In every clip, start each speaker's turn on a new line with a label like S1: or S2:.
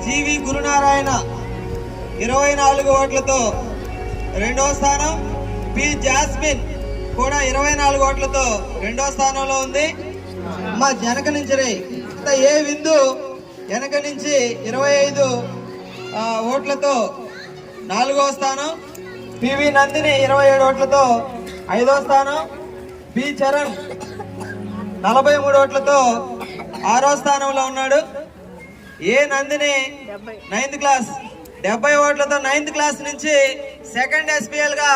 S1: జీవి గురునారాయణ 24 ఓట్లతో రెండవ స్థానం. పి జాస్మిన్ కూడా 24 ఓట్లతో రెండవ స్థానంలో ఉంది. మా వెనక నుంచి ఏ విందు వెనక నుంచి 25 ఓట్లతో 4వ స్థానం. పివి నందిని 27 ఓట్లతో 5వ స్థానం. బి చరణ్ 43 ఓట్లతో 6వ స్థానంలో ఉన్నాడు. ఏ నందిని 9th క్లాస్ 70 ఓట్లతో 9th క్లాస్ నుంచి సెకండ్ SPL గా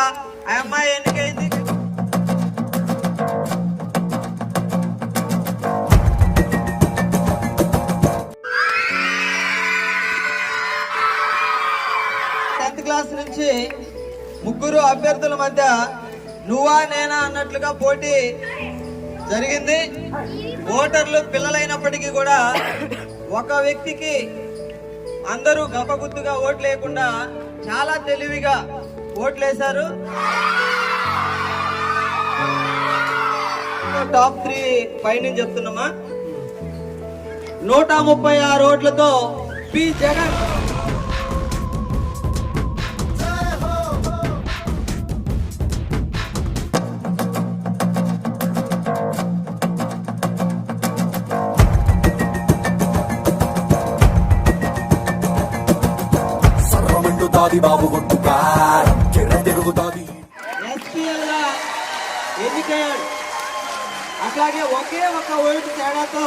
S1: ఆ అమ్మాయి ఎన్నికైంది. క్లాస్ నుంచి ముగ్గురు అభ్యర్థుల మధ్య నువ్వా నేనా అన్నట్లుగా పోటీ జరిగింది. ఓటర్లు పిల్లలైనప్పటికీ కూడా ఒక వ్యక్తికి అందరూ గపగుత్తుగా ఓట్లు లేకుండా చాలా తెలివిగా ఓట్లేశారు. టాప్ 3 పైన చెప్తున్నామా. 136 ఓట్లతో పి జగన్
S2: బాబు
S1: ఎన్నికయ్యాడు. అట్లాగే ఒకే ఒక ఓటు తేడాతో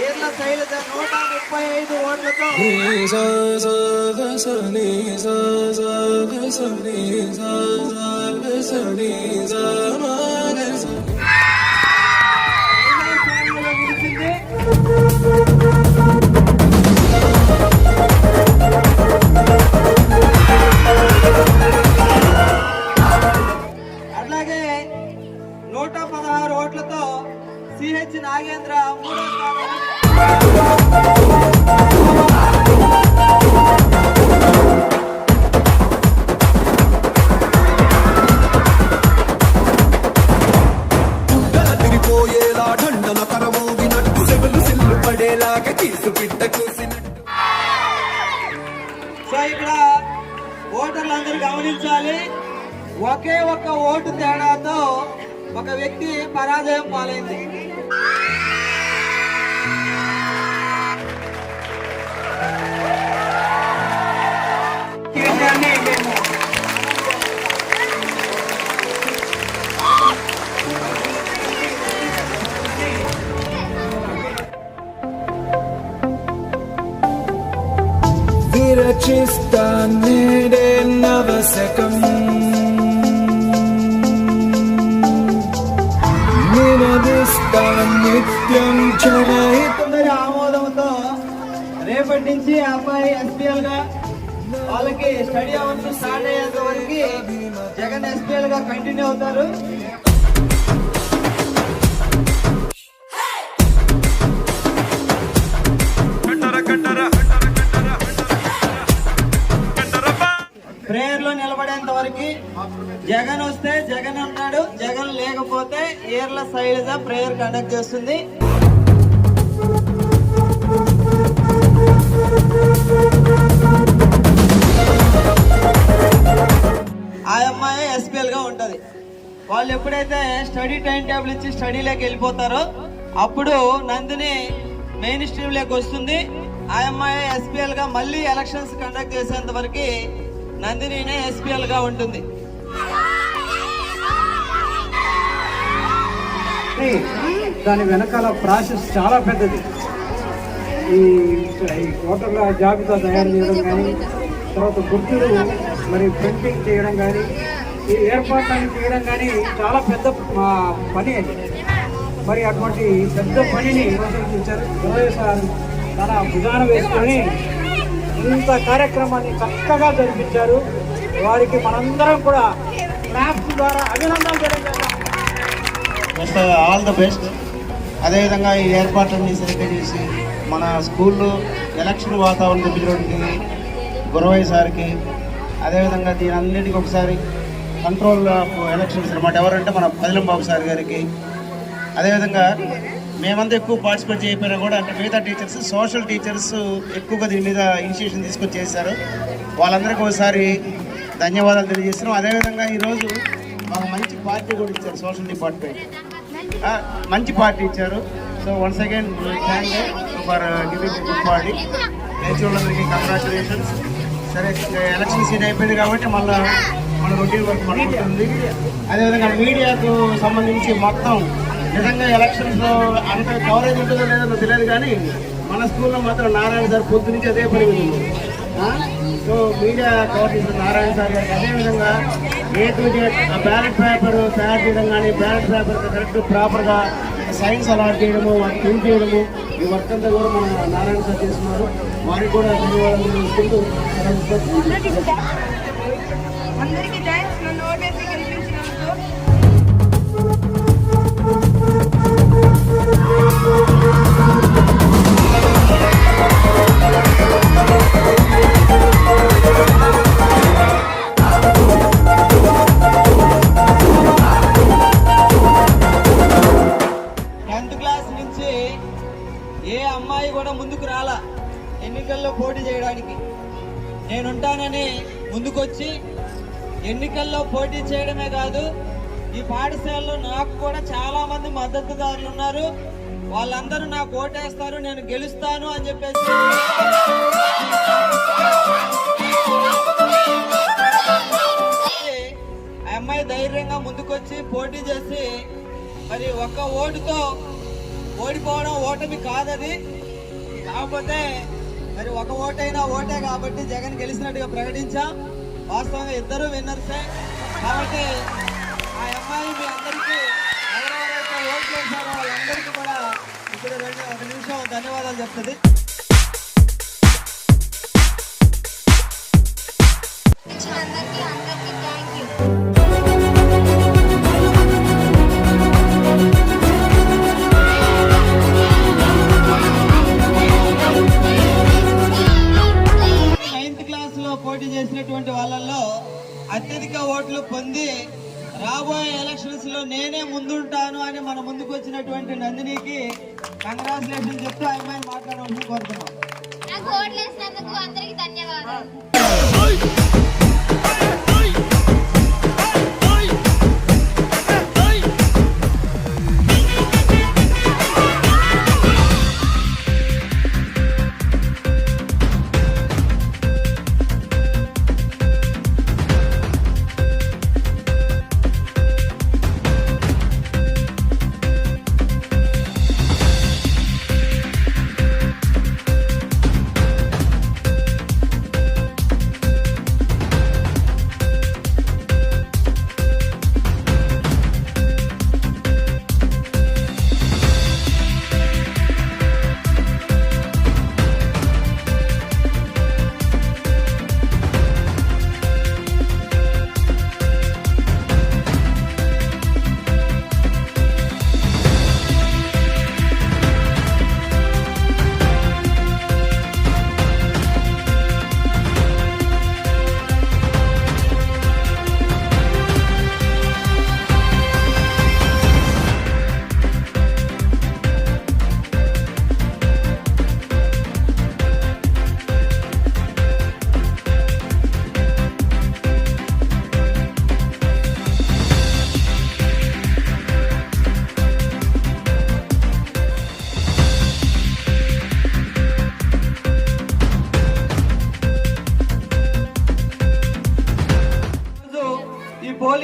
S1: ఏర్ల శైలజ 135 ఓట్లతో అట్లాగే 116 ఓట్లతో సిహెచ్ నాగేంద్ర 3వ స్థానం.
S2: తిరిపోయేలా ఢండన కరమోగినట్టు సెవెలు సిల్లు పడేలాగా కీసు బిడ్డ కూసినట్టు.
S1: సో ఇక్కడ ఓటర్లందరూ గమనించాలి, ఒకే ఒక్క ఓటు తేడాతో ఒక వ్యక్తి పరాజయం పాలైంది.
S2: విరచిస్తా నేడే నవశకం నిత్యం
S1: ఆమోదంతో రేపటి నుంచి ఆ అబ్బాయి ఎస్పీఎల్ గా వాళ్ళకి స్టడీ అవర్స్ స్టార్ట్ అయ్యేంత వరకు జగన్ ఎస్పీఎల్ గా కంటిన్యూ అవుతారు. ప్రేయర్ లో నిలబడేంత వరకు జగన్ వస్తే జగన్ ఉన్నాడు, జగన్ లేకపోతే ఏర్ల శైలజ ప్రేయర్ కండక్ట్ చేస్తుంది. ఆ అమ్మాయి ఎస్పీఎల్ గా ఉంటది. వాళ్ళు ఎప్పుడైతే స్టడీ టైం టేబుల్ ఇచ్చి స్టడీలోకి వెళ్ళిపోతారో అప్పుడు నందిని మెయిన్ స్ట్రీమ్ లోకి వస్తుంది. ఆ అమ్మాయి ఎస్పీఎల్ గా మళ్ళీ ఎలక్షన్స్ కండక్ట్ చేసేంత వరకు నందినినే ఎస్పీఎల్ గా ఉంటుంది.
S3: దాని వెనకాల ప్రాసెస్ చాలా పెద్దది. ఈ ఓటర్ల జాబితా తయారు చేయడం కానీ, తర్వాత గుర్తులు మరి ప్రింటింగ్ చేయడం కానీ, ఈ ఏర్పాట్లను చేయడం కానీ చాలా పెద్ద పని అది. మరి అటువంటి పెద్ద పనిని కొనసాగించారు. సార్ తన భుజాన వేసుకొని ఇంత కార్యక్రమాన్ని చక్కగా జరిపించారు. వారికి మనందరం కూడా క్లాప్స్ ద్వారా అభినందనలు తెలియజేస్తాం.
S4: All the best. అదేవిధంగా ఈ ఏర్పాట్లన్నీ సరిగ్గా చేసి మన స్కూల్లో ఎలక్షన్ వాతావరణం తెప్పించినటువంటి గురవయ్య సార్కి, అదేవిధంగా దీని అన్నిటికీ ఒకసారి కంట్రోల్ ఆఫ్ ఎలక్షన్స్ అనమాట ఎవరంటే మన పదిలం బాబు సార్ గారికి, అదేవిధంగా మేమంతా ఎక్కువ పార్టిసిపేట్ చేయకపోయినా కూడా అంటే మిగతా టీచర్స్, సోషల్ టీచర్స్ ఎక్కువగా దీని మీద ఇనిషియేషన్ తీసుకొచ్చి చేశారు. వాళ్ళందరికీ ఒకసారి ధన్యవాదాలు తెలియజేస్తున్నాం. అదేవిధంగా ఈరోజు మాకు మంచి పార్టీ కూడా ఇచ్చారు, సోషల్ డిపార్ట్మెంట్ మంచి పార్టీ ఇచ్చారు. So once again thank for giving good party. నేర్చుకోవడానికి కంగ్రాచులేషన్స్. సరే ఎలక్షన్ సీట్ అయిపోయింది కాబట్టి మళ్ళీ మన రొటీన్ వర్క్ పడుతుంది. అదేవిధంగా మీడియాకు సంబంధించి మొత్తం నిజంగా ఎలక్షన్స్లో అంత కవరేజ్ ఉంటుందో లేదో తెలియదు కానీ మన స్కూల్లో మాత్రం నారాయణ సార్ పొద్దు నుంచి అదే పని ఉంది. సో మీడియా కవర్ చేసిన నారాయణ సార్ గారికి, అదేవిధంగా బ్యాలెట్ పేపర్ తయారు చేయడం కానీ, బ్యాలెట్ పేపర్ కరెక్ట్ ప్రాపర్గా సైన్స్ అలాట్ చేయడము, వాటిని ప్రింట్ చేయడము, ఈ వర్క్ అంతా కూడా మన నారాయణ సార్ చేస్తున్నారు. వారికి కూడా ధన్యవాదాలు తెలుసుకుంటూ
S5: అందరికీ థ్యాంక్స్ నన్ను ఓటేసి గెలిపించినందుకు.
S1: ఏ అమ్మాయి కూడా ముందుకు రాలా ఎన్నికల్లో పోటీ చేయడానికి. నేనుంటానని ముందుకొచ్చి ఎన్నికల్లో పోటీ చేయడమే కాదు, ఈ పాఠశాలలో నాకు కూడా చాలా మంది మద్దతుదారులు ఉన్నారు. వాళ్ళందరూ నాకు ఓటేస్తారు, నేను గెలుస్తాను అని చెప్పేసి ఆ అమ్మాయి ధైర్యంగా ముందుకొచ్చి పోటీ చేసి మరి ఒక్క ఓటుతో ఓడిపోవడం ఓటమి కాదది. కాకపోతే మరి ఒక ఓటైనా ఓటే కాబట్టి జగన్ గెలిచినట్టుగా ప్రకటించాం. వాస్తవంగా ఇద్దరు విన్నర్సే కాబట్టి ఆ అమ్మాయి మీ అందరికీ ఎవరెవరైతే ఓటు చేశారో వాళ్ళందరికీ కూడా ఇప్పుడు ఒక నిమిషం ధన్యవాదాలు చెప్తుంది.
S5: అందరికీ థ్యాంక్ యూ.
S1: పోటీ చేసినటువంటి వాళ్ళల్లో అత్యధిక ఓట్లు పొంది రాబోయే ఎలక్షన్స్ లో నేనే ముందుంటాను అని మన ముందుకు వచ్చినటువంటి నందినికి కంగ్రాచులేషన్ చెప్తూ ఆ అమ్మాయిని మాట్లాడవలసి కోరుతున్నాం.
S5: నాకు ఓట్లేసినందుకు అందరికీ ధన్యవాదాలు.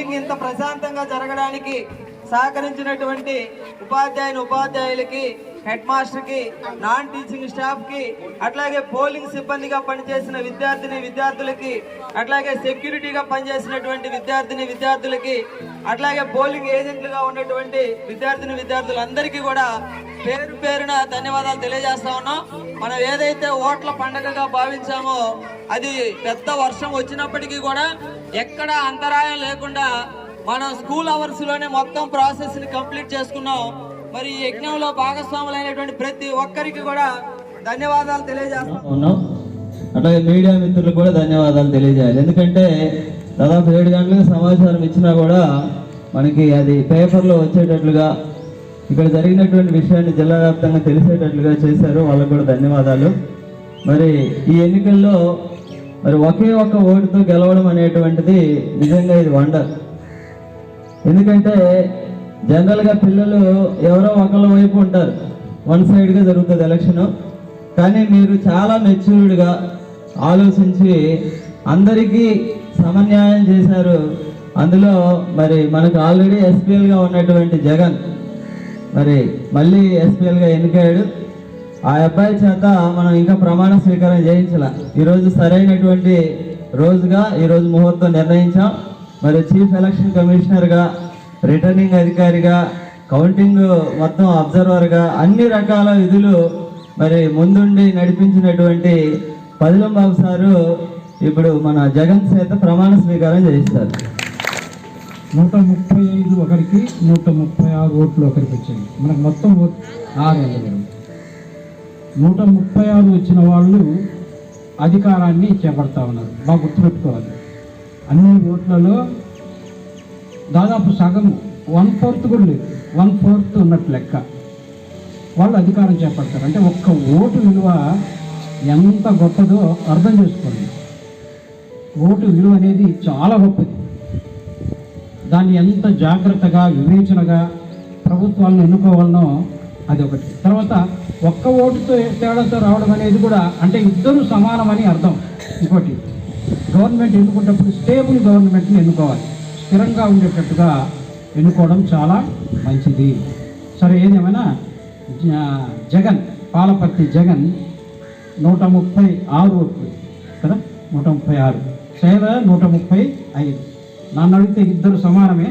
S1: పోలింగ్ ఇంత ప్రశాంతంగా జరగడానికి సహకరించినటువంటి ఉపాధ్యాయులకి, హెడ్ మాస్టర్కి, నాన్ టీచింగ్ స్టాఫ్కి, అట్లాగే పోలింగ్ సిబ్బందిగా పనిచేసిన విద్యార్థులకి, అట్లాగే సెక్యూరిటీగా పనిచేసినటువంటి విద్యార్థులకి, అట్లాగే పోలింగ్ ఏజెంట్లుగా ఉన్నటువంటి విద్యార్థులందరికీ కూడా పేరు పేరున ధన్యవాదాలు తెలియజేస్తా ఉన్నాం. మనం ఏదైతే ఓట్ల పండగగా భావించామో అది పెద్ద వర్షం వచ్చినప్పటికీ కూడా ఎక్కడ అంతరాయం లేకుండా మనం స్కూల్ అవర్స్ లోనే మొత్తం ప్రాసెస్ ని కంప్లీట్ చేసుకున్నాం. మరి ఈ యజ్ఞంలో భాగస్వాములైనటువంటి ప్రతి ఒక్కరికి కూడా ధన్యవాదాలు తెలియజేస్తున్నాం.
S6: అట్లాగే మీడియా మిత్రులకు కూడా ధన్యవాదాలు తెలియజేయాలి. ఎందుకంటే దాదాపు 7 గంటలకు సమాచారం ఇచ్చినా కూడా మనకి అది పేపర్లో వచ్చేటట్లుగా, ఇక్కడ జరిగినటువంటి విషయాన్ని జిల్లా వ్యాప్తంగా తెలిసేటట్లుగా చేశారు. వాళ్ళకు కూడా ధన్యవాదాలు. మరి ఈ ఎన్నికల్లో మరి ఒకే ఒక్క ఓటుతో గెలవడం అనేటువంటిది నిజంగా ఇది వండర్. ఎందుకంటే జనరల్గా పిల్లలు ఎవరో ఒకళ్ళ వైపు ఉంటారు, వన్ సైడ్గా జరుగుతుంది ఎలక్షను. కానీ మీరు చాలా మెచ్యూర్డ్గా ఆలోచించి అందరికీ సమన్యాయం చేశారు. అందులో మరి మనకు ఆల్రెడీ ఎస్పీఎల్గా ఉన్నటువంటి జగన్ మరి మళ్ళీ ఎస్పీఎల్గా ఎన్నికయ్యాడు. ఆ అబ్బాయి చేత మనం ఇంకా ప్రమాణ స్వీకారం చేయించాల. ఈరోజు సరైనటువంటి రోజుగా ఈరోజు ముహూర్తం నిర్ణయించాం. మరి చీఫ్ ఎలక్షన్ కమిషనర్గా, రిటర్నింగ్ అధికారిగా, కౌంటింగ్ మొత్తం అబ్జర్వర్గా అన్ని రకాల విధులు మరి ముందుండి నడిపించినటువంటి పదిలం బాబు సారు ఇప్పుడు మన జగన్ చేత ప్రమాణ స్వీకారం చేయిస్తారు.
S3: 135 ఒకరికి, 136 ఓట్లు ఒకరికి వచ్చాయి. మనకు మొత్తం ఓట్లు 600. 136 వచ్చిన వాళ్ళు అధికారాన్ని చేపడతా ఉన్నారు. బాగా గుర్తుపెట్టుకోవాలి. అన్ని ఓట్లలో దాదాపు సగం 1/4 కూడా లేదు, 1/4 ఉన్నట్టు లెక్క వాళ్ళు అధికారం చేపడతారు. అంటే ఒక్క ఓటు విలువ ఎంత గొప్పదో అర్థం చేసుకోండి. ఓటు విలువ అనేది చాలా గొప్పది. దాన్ని ఎంత జాగ్రత్తగా, వివేచనగా ప్రభుత్వాలను ఎన్నుకోవాలనో అది ఒకటి. తర్వాత ఒక్క ఓటుతో తేడాతో రావడం అనేది కూడా అంటే ఇద్దరు సమానమని అర్థం. ఇంకోటి, గవర్నమెంట్ ఎన్నుకున్నప్పుడు స్టేబుల్ గవర్నమెంట్ని ఎన్నుకోవాలి. స్థిరంగా ఉండేటట్టుగా ఎన్నుకోవడం చాలా మంచిది. సరే, ఏదేమైనా జగన్, పాలపర్తి జగన్ 136 ఓట్లు కదా, 136 శైల 135. నన్ను అడిగితే ఇద్దరు సమానమే.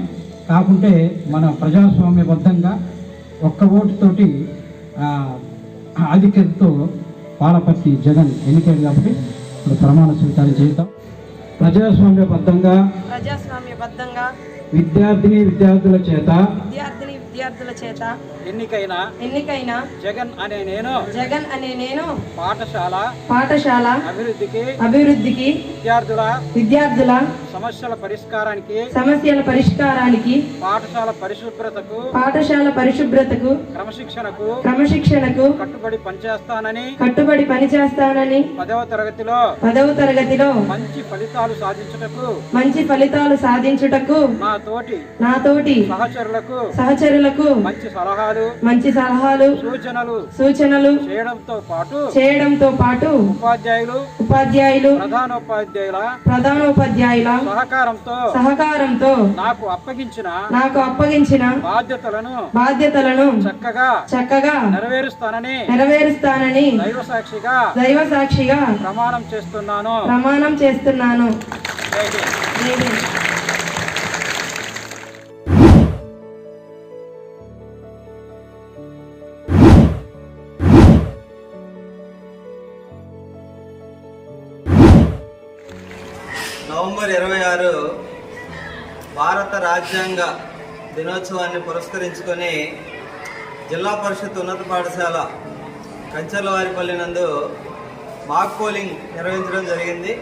S3: కాకుంటే మన ప్రజాస్వామ్యబద్ధంగా ఒక్క ఓటుతోటి ఆధిక్యతతో పాలపర్తి జగన్ ఎన్నికలు కాబట్టి ఇప్పుడు ప్రమాణ స్వీకారం చేద్దాం. ప్రజాస్వామ్యబద్ధంగా విద్యార్థుల చేత ఎన్నికైన జగన్ అనే నేను పాఠశాల అభివృద్ధికి విద్యార్థుల సమస్యల పరిష్కారానికి పాఠశాల పరిశుభ్రతకు క్రమశిక్షణకు కట్టుబడి పనిచేస్తానని 10వ తరగతిలో మంచి ఫలితాలు సాధించుటకు నాతోటి సహచరులకు మంచి సలహాలు సూచనలు చేయడంతో పాటు ఉపాధ్యాయులు ప్రధానోపాధ్యాయుల సహకారంతో నాకు అప్పగించిన బాధ్యతలను చక్కగా నెరవేరుస్తానని దైవ సాక్షిగా ప్రమాణం చేస్తున్నాను.
S1: నవంబర్ 26 భారత రాజ్యాంగ దినోత్సవాన్ని పురస్కరించుకొని జిల్లా పరిషత్ ఉన్నత పాఠశాల కంచర్లవారిపల్లి నందు మాక్ పోలింగ్ నిర్వహించడం జరిగింది.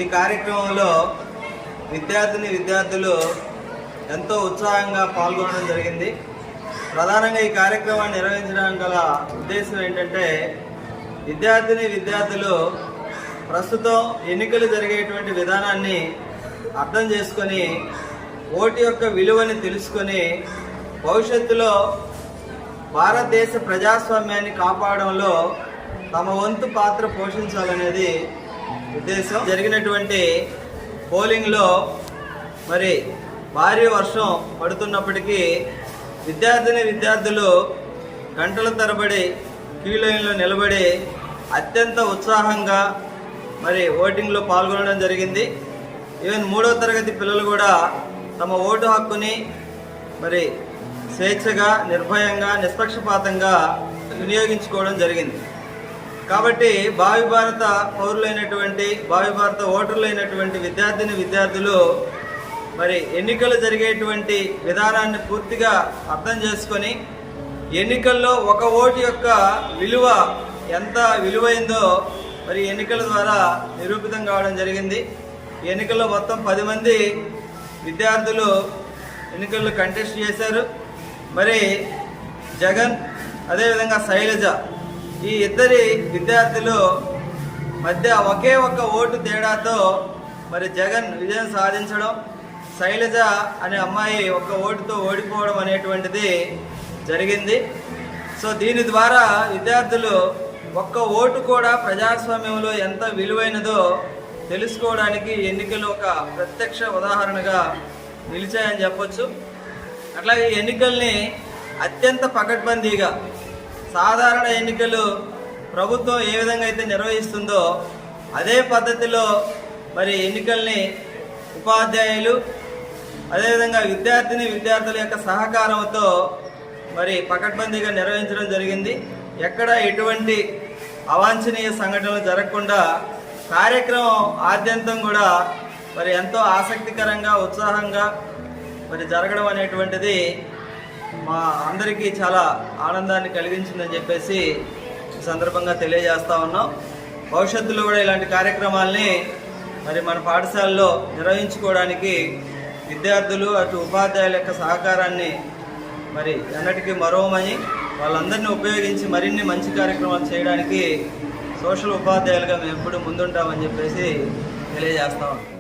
S1: ఈ కార్యక్రమంలో విద్యార్థులు ఎంతో ఉత్సాహంగా పాల్గొనడం జరిగింది. ప్రధానంగా ఈ కార్యక్రమాన్ని నిర్వహించడానికి గల ఉద్దేశం ఏంటంటే విద్యార్థులు ప్రస్తుతం ఎన్నికలు జరిగేటువంటి విధానాన్ని అర్థం చేసుకొని ఓటు యొక్క విలువని తెలుసుకొని భవిష్యత్తులో భారతదేశ ప్రజాస్వామ్యాన్ని కాపాడడంలో తమ వంతు పాత్ర పోషించాలనేది ఉద్దేశం. జరిగినటువంటి పోలింగ్లో మరి భారీ వర్షం పడుతున్నప్పటికీ విద్యార్థులు గంటల తరబడి క్యూ లైన్లో నిలబడి అత్యంత ఉత్సాహంగా మరి ఓటింగ్లో పాల్గొనడం జరిగింది. ఈవెన్ 3వ తరగతి పిల్లలు కూడా తమ ఓటు హక్కుని మరి స్వేచ్ఛగా, నిర్భయంగా, నిష్పక్షపాతంగా వినియోగించుకోవడం జరిగింది. కాబట్టి భావి భారత పౌరులైనటువంటి, భావి భారత ఓటర్లైనటువంటి విద్యార్థులు మరి ఎన్నికలు జరిగేటువంటి విధానాన్ని పూర్తిగా అర్థం చేసుకొని ఎన్నికల్లో ఒక ఓటు యొక్క విలువ ఎంత విలువైందో మరి ఎన్నికల ద్వారా నిరూపితం కావడం జరిగింది. ఈ ఎన్నికల్లో మొత్తం 10 మంది విద్యార్థులు ఎన్నికల్లో కంటెస్ట్ చేశారు. మరి జగన్, అదేవిధంగా శైలజ, ఈ ఇద్దరి విద్యార్థులు మధ్య ఒకే ఒక్క ఓటు తేడాతో మరి జగన్ విజయం సాధించడం, శైలజ అనే అమ్మాయి ఒక్క ఓటుతో ఓడిపోవడం అనేటువంటిది జరిగింది. సో దీని ద్వారా విద్యార్థులు ఒక్క ఓటు కూడా ప్రజాస్వామ్యంలో ఎంత విలువైనదో తెలుసుకోవడానికి ఎన్నికలు ఒక ప్రత్యక్ష ఉదాహరణగా నిలిచాయని చెప్పొచ్చు. అట్లాగే ఎన్నికల్ని అత్యంత పకడ్బందీగా, సాధారణ ఎన్నికలు ప్రభుత్వం ఏ విధంగా అయితే నిర్వహిస్తుందో అదే పద్ధతిలో మరి ఎన్నికల్ని ఉపాధ్యాయులు, అదేవిధంగా విద్యార్థుల యొక్క సహకారంతో మరి పకడ్బందీగా నిర్వహించడం జరిగింది. ఎక్కడ ఎటువంటి అవాంఛనీయ సంఘటనలు జరగకుండా కార్యక్రమం ఆద్యంతం కూడా మరి ఎంతో ఆసక్తికరంగా, ఉత్సాహంగా మరి జరగడం అనేటువంటిది మా అందరికీ చాలా ఆనందాన్ని కలిగించిందని చెప్పేసి ఈ సందర్భంగా తెలియజేస్తా ఉన్నాం. భవిష్యత్తులో కూడా ఇలాంటి కార్యక్రమాల్ని మరి మన పాఠశాలలో నిర్వహించుకోవడానికి విద్యార్థులు, అటు ఉపాధ్యాయుల యొక్క సహకారాన్ని మరి ఎన్నటికీ మరోమని వాళ్ళందరినీ ఉపయోగించి మరిన్ని మంచి కార్యక్రమాలు చేయడానికి సోషల్ ఉపాధ్యాయులుగా మేము ఎప్పుడు ముందుంటామని చెప్పేసి తెలియజేస్తా ఉన్నాం.